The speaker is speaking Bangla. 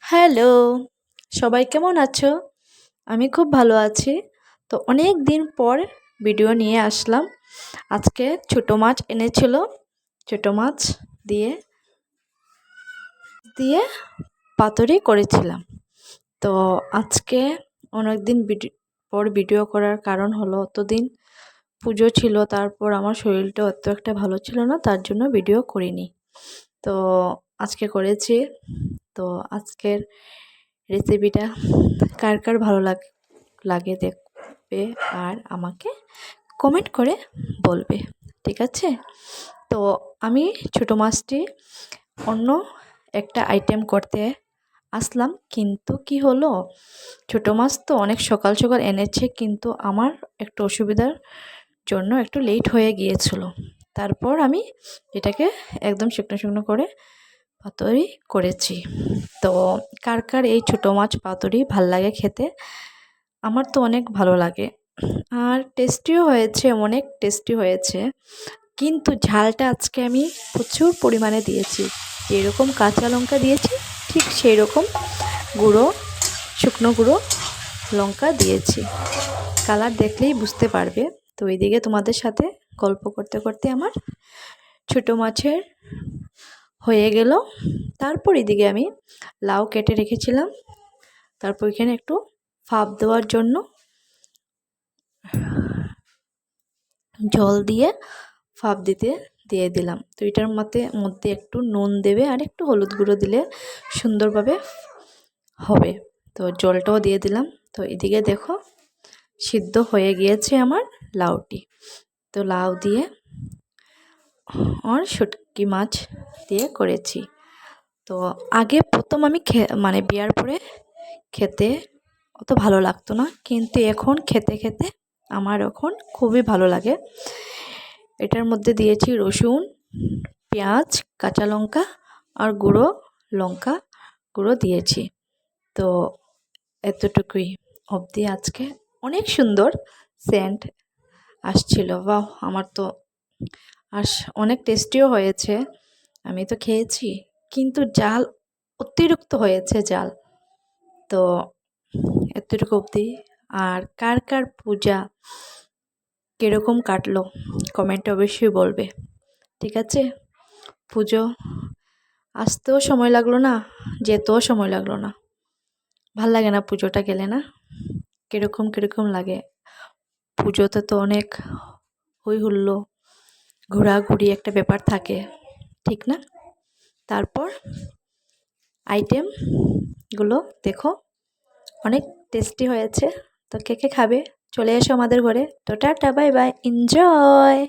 হ্যালো, সবাই কেমন আছো? আমি খুব ভালো আছি। তো অনেক দিন পর ভিডিও নিয়ে আসলাম। আজকে ছোট মাছ এনেছিল। ছোট মাছ দিয়ে দিয়ে পাতুরি করেছিলাম। তো আজকে অনেক দিন পর ভিডিও করার কারণ হলো অতদিন পুজো ছিল, তারপর আমার শরীরটা অত একটা ভালো ছিল না, তার জন্য ভিডিও করিনি। তো আজকে করেছি। তো আজকের রেসিপিটা কার কার ভালো লাগে দেখবে আর আমাকে কমেন্ট করে বলবে, ঠিক আছে? তো আমি ছোটো মাছটি অন্য একটা আইটেম করতে আসলাম, কিন্তু কি হলো, ছোটো মাছ তো অনেক সকাল সকাল এনেছে, কিন্তু আমার একটু অসুবিধার জন্য একটু লেট হয়ে গিয়েছিল। তারপর আমি এটাকে একদম শুকনো শুকনো করে পাতুরি করেছি। তো কার কার এই ছোটো মাছ পাতুরি ভাল লাগে খেতে? আমার তো অনেক ভালো লাগে, আর টেস্টিও হয়েছে, অনেক টেস্টি হয়েছে। কিন্তু ঝালটা আজকে আমি প্রচুর পরিমাণে দিয়েছি। যেরকম কাঁচা লঙ্কা দিয়েছি ঠিক সেই রকম শুকনো গুঁড়ো লঙ্কা দিয়েছি। কালার দেখলেই বুঝতে পারবে। তো এইদিকে তোমাদের সাথে গল্প করতে করতে আমার ছোটো মাছের হয়ে গেল। তারপর এদিকে আমি লাউ কেটে রেখেছিলাম, তারপর এখানে একটু ভাপ দেওয়ার জন্য জল দিয়ে ভাপ দিয়ে দিলাম। তো এটার মধ্যে একটু নুন দেবে আর একটু হলুদ গুঁড়ো দিলে সুন্দরভাবে হবে। তো জলটাও দিয়ে দিলাম। তো এদিকে দেখো সিদ্ধ হয়ে গিয়েছে আমার লাউটি। তো লাউ দিয়ে আর শুটকি মাছ দিয়ে করেছি। তো আগে প্রথম আমি বিয়ার পরে খেতে অত ভালো লাগতো না, কিন্তু এখন খেতে খেতে আমার এখন খুবই ভালো লাগে। এটার মধ্যে দিয়েছি রসুন, পেঁয়াজ, কাঁচা লঙ্কা আর লঙ্কা গুঁড়ো দিয়েছি। তো এতটুকুই অবধি। আজকে অনেক সুন্দর সেন্ট আসছিল, বাহ! আমার তো আর অনেক টেস্টিও হয়েছে। আমি তো খেয়েছি, কিন্তু জাল অতিরিক্ত হয়েছে জাল। তো এতটুকু অবধি। আর কার কার পূজা কীরকম কাটলো কমেন্টে অবশ্যই বলবে, ঠিক আছে? পুজো আসতেও সময় লাগলো না, যেতেও সময় লাগলো না। ভাল লাগে না পুজোটা গেলে? না কীরকম লাগে? পুজোতে তো অনেক হই হুল্লো, ঘোরাঘুরি একটা ব্যাপার থাকে, ঠিক না? তারপর আইটেমগুলো দেখো অনেক টেস্টি হয়েছে। তো কে কে খাবে চলে এসো আমাদের ঘরে। তো টাটা, বাই বাই, এনজয়।